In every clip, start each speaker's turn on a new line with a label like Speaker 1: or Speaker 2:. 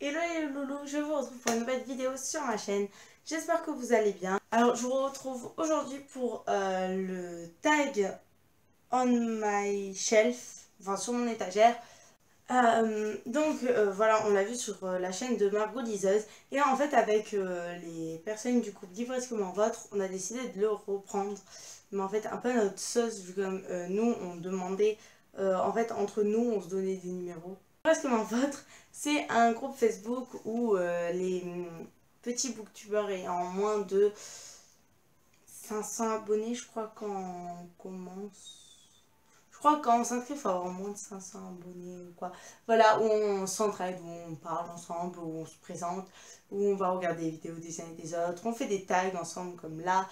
Speaker 1: Hello les loulous, je vous retrouve pour une nouvelle vidéo sur ma chaîne. J'espère que vous allez bien. Alors je vous retrouve aujourd'hui pour le tag on my shelf, enfin sur mon étagère. Voilà, on l'a vu sur la chaîne de Margot Liseuse. Et en fait avec les personnes du couple Livresquement Votre, on a décidé de le reprendre. Mais en fait un peu à notre sauce, vu comme nous on demandait, en fait entre nous on se donnait des numéros. Livresquement Votre, c'est un groupe Facebook où les petits booktubeurs ayant moins de 500 abonnés, je crois quand on commence. Je crois que quand on s'inscrit, il faut avoir moins de 500 abonnés ou quoi. Voilà, où on s'entraide, où on parle ensemble, où on se présente, où on va regarder des vidéos des uns et des autres. On fait des tags ensemble comme là.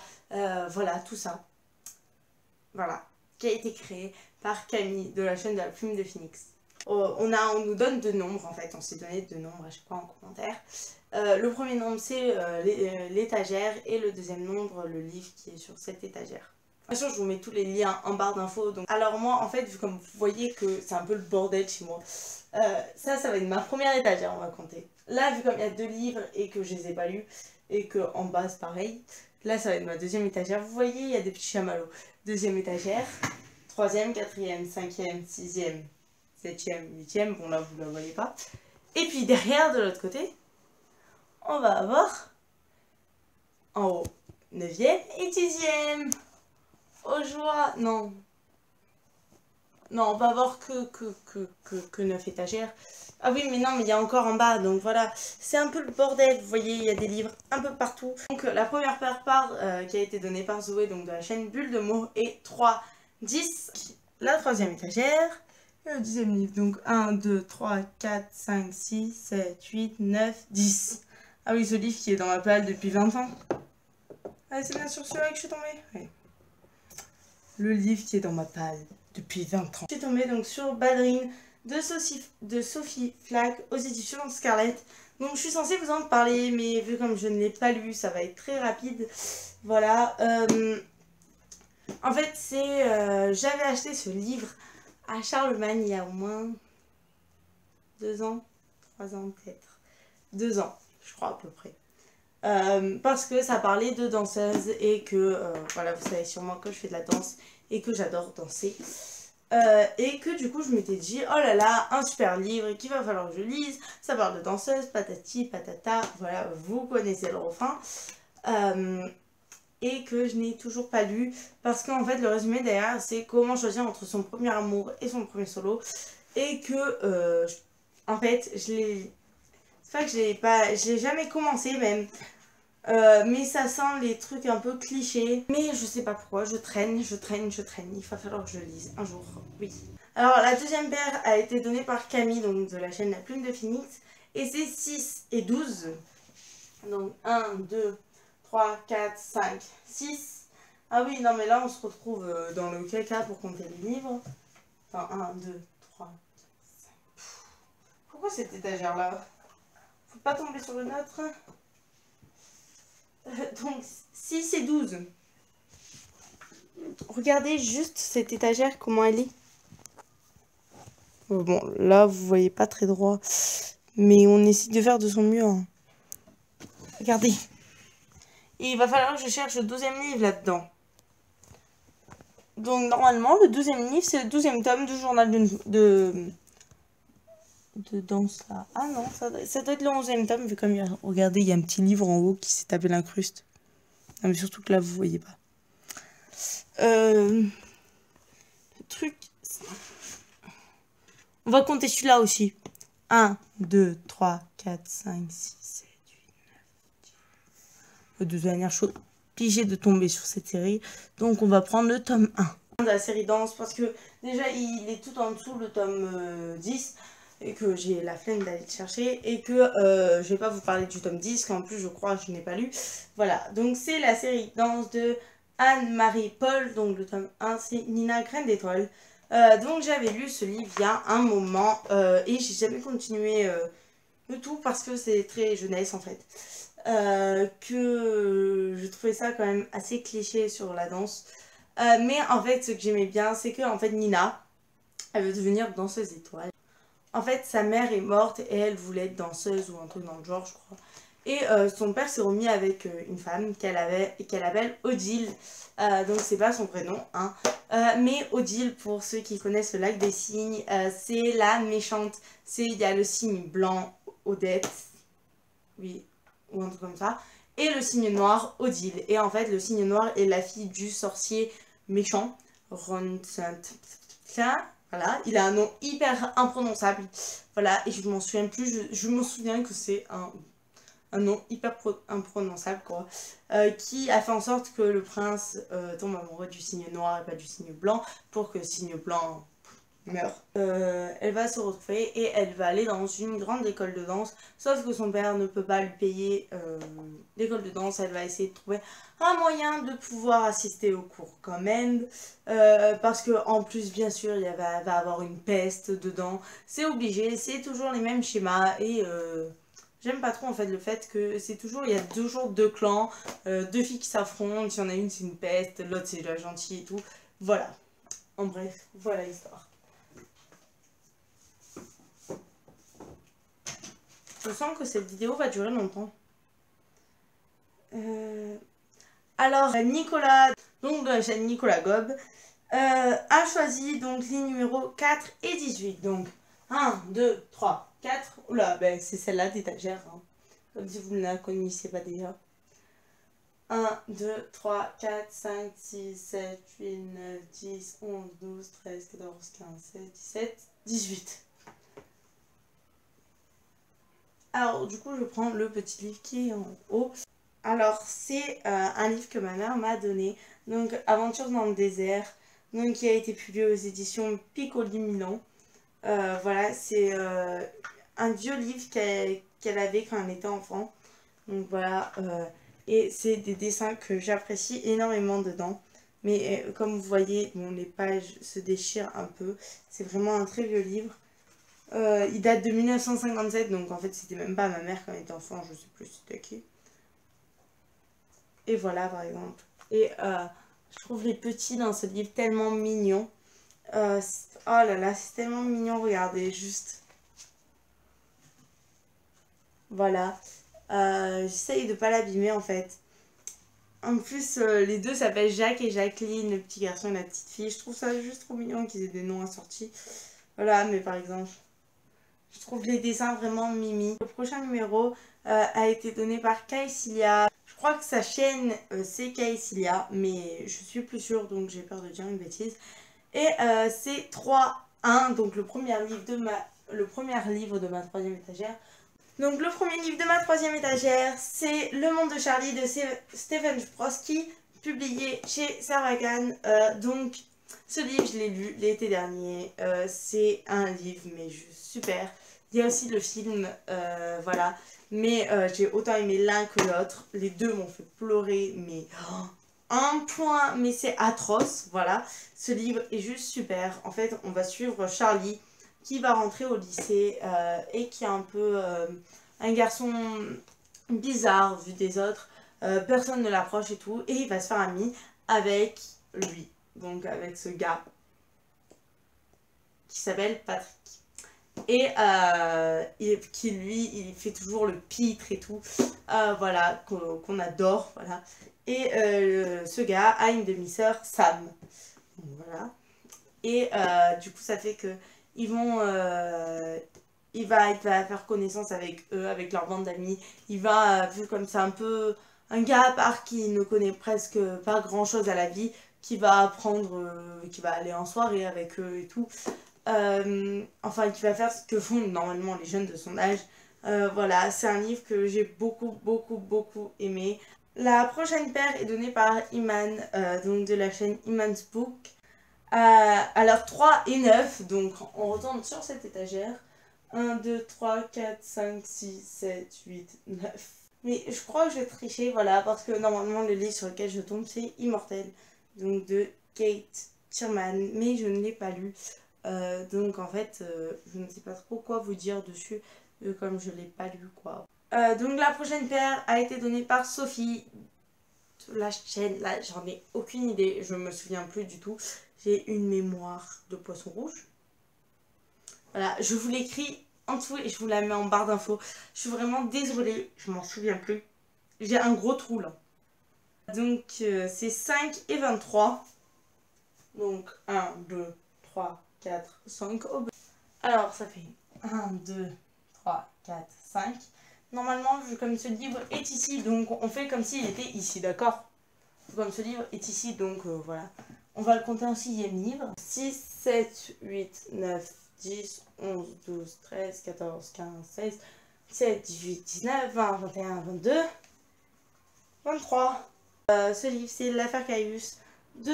Speaker 1: Voilà, tout ça. Voilà, qui a été créé par Camille de la chaîne de la Plume de Phoenix. On nous donne deux nombres en fait, on s'est donné deux nombres à chaque fois en commentaire. Le premier nombre c'est l'étagère et le deuxième nombre le livre qui est sur cette étagère. Bien sûr je vous mets tous les liens en barre d'infos. Alors moi en fait vu comme vous voyez que c'est un peu le bordel chez moi, ça va être ma première étagère, on va compter. Là vu comme il y a deux livres et que je les ai pas lus et que en bas c'est pareil, là ça va être ma deuxième étagère. Vous voyez il y a des petits chamallows. Deuxième étagère, troisième, quatrième, cinquième, sixième, 7e, 8e, bon là vous la voyez pas. Et puis derrière de l'autre côté, on va avoir en haut 9e et 10e. Oh joie, non. Non, on va avoir que 9 étagères. Ah oui, mais non, mais il y a encore en bas, donc voilà. C'est un peu le bordel, vous voyez, il y a des livres un peu partout. Donc la première part qui a été donnée par Zoé, donc de la chaîne Bulle de mots, est 3, 10. La troisième étagère. Et le deuxième livre, donc 1, 2, 3, 4, 5, 6, 7, 8, 9, 10. Ah oui, ce livre qui est dans ma palle depuis 20 ans. Ah, c'est bien sur celui-là que je suis tombée. Oui. Le livre qui est dans ma palle depuis 20 ans. Je suis tombée donc sur Ballerine de Sophie Flack aux éditions Scarlett. Donc je suis censée vous en parler, mais vu comme je ne l'ai pas lu, ça va être très rapide. Voilà. En fait, j'avais acheté ce livre à Charlemagne il y a au moins 2 ans, 3 ans peut-être. 2 ans, je crois à peu près. Parce que ça parlait de danseuses et que, voilà, vous savez sûrement que je fais de la danse et que j'adore danser. Et que du coup je m'étais dit, oh là là, un super livre qu'il va falloir que je lise. Ça parle de danseuses, patati, patata, voilà, vous connaissez le refrain. Et que je n'ai toujours pas lu parce qu'en fait le résumé derrière c'est comment choisir entre son premier amour et son premier solo. Et que, en fait, c'est pas que je l'ai jamais commencé même. Mais ça sent les trucs un peu clichés. Mais je sais pas pourquoi, je traîne. Il va falloir que je lise un jour, oui. Alors la deuxième paire a été donnée par Camille, donc de la chaîne La Plume de Phoenix. Et c'est 6 et 12. Donc 1, 2, 3, 4, 5, 6. Ah oui, non mais là on se retrouve dans le caca pour compter les livres. Enfin 1, 2, 3, 4, 5. Pourquoi cette étagère là? Faut pas tomber sur le nôtre. Donc 6 et 12. Regardez juste cette étagère, comment elle est. Bon, là, vous voyez pas très droit. Mais on essaie de faire de son mieux. Hein. Regardez. Et il va falloir que je cherche le 12e livre là-dedans. Donc, normalement, le 12e livre, c'est le 12e tome du journal de danse, là. Ah non, ça doit être le 11e tome, vu comme, regardez, il y a un petit livre en haut qui s'est tapé l'incruste. Non, mais surtout que là, vous voyez pas. Le truc... On va compter celui-là aussi. 1, 2, 3, 4, 5, 6, 7, 8, 9, 10. Les deux dernières choses, obligé de tomber sur cette série. Donc on va prendre le tome 1 de la série Danse. Parce que déjà il est tout en dessous, le tome 10. Et que j'ai la flemme d'aller le chercher. Et que je vais pas vous parler du tome 10. Qu'en plus je crois que je n'ai pas lu. Voilà, donc c'est la série Danse de Anne-Marie Paul. Donc le tome 1 c'est Nina Graine d'étoile. Donc j'avais lu ce livre il y a un moment et j'ai jamais continué le tout parce que c'est très jeunesse en fait. Que je trouvais ça quand même assez cliché sur la danse. Mais en fait ce que j'aimais bien c'est que en fait Nina elle veut devenir danseuse étoile. en fait, sa mère est morte et elle voulait être danseuse ou un truc dans le genre, je crois. Et son père s'est remis avec une femme qu'elle appelle Odile. Donc c'est pas son prénom, hein. Mais Odile, pour ceux qui connaissent le lac des cygnes, c'est la méchante. Il y a le cygne blanc, Odette, oui, ou un truc comme ça. Et le cygne noir, Odile. Et en fait, le cygne noir est la fille du sorcier méchant, Ron. Voilà, il a un nom hyper imprononçable. Voilà, et je m'en souviens plus. Je m'en souviens que c'est un nom hyper imprononçable, quoi. Qui a fait en sorte que le prince tombe amoureux du cygne noir et pas du cygne blanc, pour que le cygne blanc meurt. Elle va se retrouver et elle va aller dans une grande école de danse, sauf que son père ne peut pas lui payer l'école de danse. Elle va essayer de trouver un moyen de pouvoir assister au cours quand même, parce que en plus bien sûr va avoir une peste dedans, c'est obligé, c'est toujours les mêmes schémas et j'aime pas trop en fait le fait que c'est toujours, il y a toujours deux clans, deux filles qui s'affrontent, il y en a une c'est une peste, l'autre c'est la gentille et tout, voilà. En bref, voilà l'histoire. Je sens que cette vidéo va durer longtemps. Alors, Nicolas, donc de la chaîne Nicolas Gob, a choisi donc les numéros 4 et 18. Donc, 1, 2, 3, 4. Oula, ben, c'est celle-là d'étagère. Hein. Comme si vous ne la connaissiez pas déjà. 1, 2, 3, 4, 5, 6, 7, 8, 9, 10, 11, 12, 13, 14, 15, 16, 17, 18. Alors, du coup, je prends le petit livre qui est en haut. Alors, c'est un livre que ma mère m'a donné. Donc, Aventure dans le désert. Donc, qui a été publié aux éditions Piccoli Milan. Voilà, c'est un vieux livre qu'elle avait quand elle était enfant. Donc, voilà. Et c'est des dessins que j'apprécie énormément dedans. Mais comme vous voyez, bon, les pages se déchirent un peu. C'est vraiment un très vieux livre. Il date de 1957, donc en fait c'était même pas ma mère quand elle était enfant, je sais plus c'était qui. Et voilà par exemple. Et je trouve les petits dans ce livre tellement mignons. Oh là là, c'est tellement mignon, regardez, juste. Voilà. J'essaye de pas l'abîmer en fait. En plus, les deux s'appellent Jacques et Jacqueline, le petit garçon et la petite fille. Je trouve ça juste trop mignon qu'ils aient des noms assortis. Voilà, mais par exemple... Je trouve les dessins vraiment mimi. Le prochain numéro a été donné par Caecilia. Je crois que sa chaîne c'est Caecilia, mais je suis plus sûre donc j'ai peur de dire une bêtise. Et c'est 3-1, donc le premier livre de ma troisième étagère. Donc le premier livre de ma troisième étagère, c'est Le Monde de Charlie de Stephen Chbosky, publié chez Saragan. Donc ce livre, je l'ai lu l'été dernier. C'est un livre, mais juste super. Il y a aussi le film, voilà. Mais j'ai autant aimé l'un que l'autre. Les deux m'ont fait pleurer, mais un point, mais c'est atroce. Voilà. Ce livre est juste super. En fait, on va suivre Charlie qui va rentrer au lycée et qui est un peu un garçon bizarre vu des autres. Personne ne l'approche et tout. Et il va se faire ami avec lui. Donc avec ce gars qui s'appelle Patrick. Et qui lui, il fait toujours le pitre et tout. Voilà, qu'on adore. Voilà. Et ce gars a une demi-sœur, Sam. Donc, voilà. Et du coup, ça fait que ils vont... il va faire connaissance avec eux, avec leur bande d'amis. Il va, vu comme c'est un peu un gars à part qui ne connaît presque pas grand chose à la vie, qui va apprendre, qui va aller en soirée avec eux et tout. Enfin, qui va faire ce que font normalement les jeunes de son âge. Voilà, c'est un livre que j'ai beaucoup aimé. La prochaine paire est donnée par Iman, donc de la chaîne Iman's Book. Alors 3 et 9, donc on retourne sur cette étagère. 1, 2, 3, 4, 5, 6, 7, 8, 9. Mais je crois que je vais tricher, voilà, parce que normalement le livre sur lequel je tombe c'est Immortel, donc de Kate Thiermann, mais je ne l'ai pas lu. Donc en fait, je ne sais pas trop quoi vous dire dessus, comme je ne l'ai pas lu, quoi. Donc la prochaine paire a été donnée par Sophie. La chaîne, là, j'en ai aucune idée, je me souviens plus du tout. J'ai une mémoire de poisson rouge. Voilà, je vous l'écris en dessous et je vous la mets en barre d'infos. Je suis vraiment désolée, je m'en souviens plus. J'ai un gros trou là. Donc c'est 5 et 23. Donc 1, 2, 3, 4, 5. Alors ça fait 1, 2, 3, 4, 5. Normalement, comme ce livre est ici, donc on fait comme s'il était ici, d'accord? Comme ce livre est ici, donc voilà. On va le compter en sixième livre. 6, 7, 8, 9, 10, 11, 12, 13, 14, 15, 16, 17, 18, 19, 20, 21, 22, 23. Ce livre, c'est L'affaire Caius de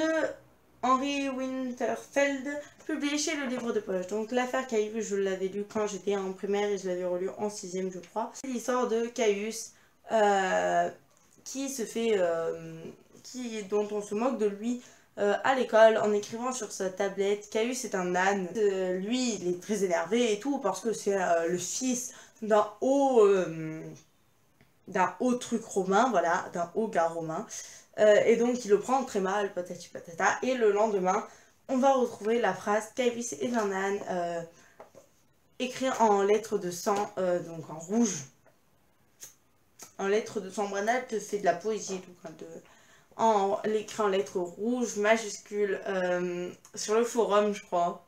Speaker 1: Henry Winterfeld, publié chez le livre de poche. Donc l'affaire Caius, je l'avais lu quand j'étais en primaire et je l'avais relu en sixième, je crois. C'est l'histoire de Caius qui se fait... dont on se moque de lui à l'école en écrivant sur sa tablette. Caius est un âne. Lui, il est très énervé et tout parce que c'est le fils d'un haut truc romain, voilà, d'un haut gars romain. Et donc il le prend très mal, patati patata. Et le lendemain, on va retrouver la phrase Caius est un âne, écrit en lettres de sang, donc en rouge. En lettres de sang, Branagh te fait de la poésie et tout, l'écrit en lettres rouges, majuscules, sur le forum, je crois.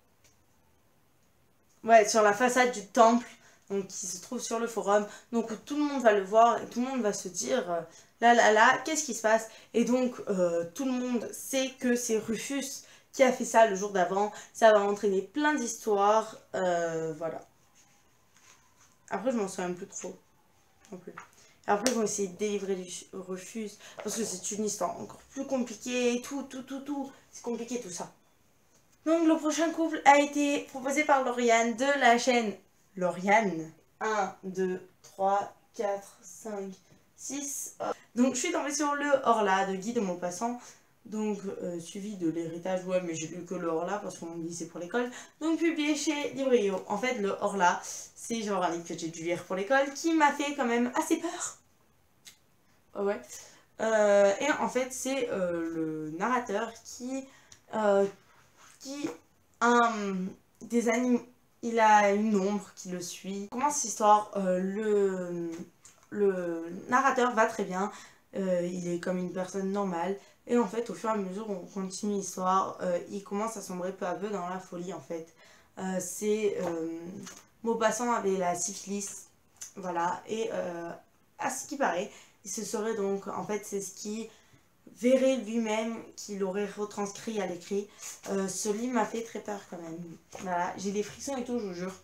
Speaker 1: Ouais, sur la façade du temple, donc qui se trouve sur le forum. Donc tout le monde va le voir et tout le monde va se dire là là là, qu'est-ce qui se passe? Et donc tout le monde sait que c'est Rufus qui a fait ça le jour d'avant. Ça va entraîner plein d'histoires, voilà. Après, je m'en souviens plus trop non plus. Après, ils vont essayer de délivrer Rufus parce que c'est une histoire encore plus compliquée. Tout. C'est compliqué tout ça. Donc, le prochain couple a été proposé par Lauriane de la chaîne Lauriane. 1, 2, 3, 4, 5, 6. Donc, je suis tombée sur le Horla de Guy de Maupassant. Donc, suivi de l'héritage, ouais, mais j'ai lu que le Horla parce qu'on me dit c'est pour l'école. Donc, publié chez Librio. En fait, le Horla, c'est genre un livre que j'ai dû lire pour l'école qui m'a fait quand même assez peur. Ouais. Et en fait, c'est le narrateur qui des animaux. Il a une ombre qui le suit. Comment cette histoire le narrateur va très bien. Il est comme une personne normale. Et en fait, au fur et à mesure, on continue l'histoire. Il commence à sombrer peu à peu dans la folie, en fait. Maupassant avait la syphilis. Voilà. Et à ce qui paraît, il se serait donc... En fait, c'est ce qui verrait lui-même qu'il aurait retranscrit à l'écrit. Ce livre m'a fait très peur quand même. Voilà. J'ai des frissons et tout, je vous jure.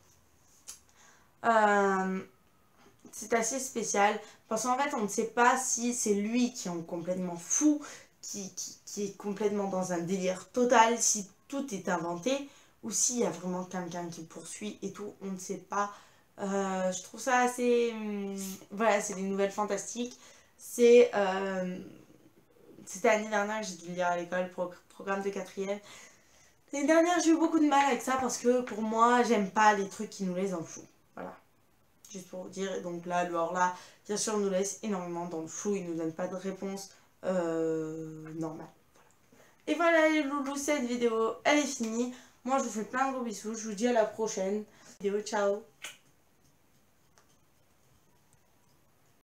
Speaker 1: C'est assez spécial parce qu'en fait on ne sait pas si c'est lui qui est complètement fou, qui est complètement dans un délire total, si tout est inventé ou s'il y a vraiment quelqu'un qui le poursuit et tout, on ne sait pas. Je trouve ça assez... voilà, c'est des nouvelles fantastiques. C'était l'année dernière que j'ai dû le lire à l'école, programme de 4e. L'année dernière j'ai eu beaucoup de mal avec ça parce que pour moi j'aime pas les trucs qui nous laissent dans le flou. Voilà. Juste pour vous dire, et donc là, le Horla, bien sûr, nous laisse énormément dans le flou, il nous donne pas de réponse normale. Voilà. Et voilà les loulous, cette vidéo, elle est finie. Moi, je vous fais plein de gros bisous, je vous dis à la prochaine vidéo, ciao.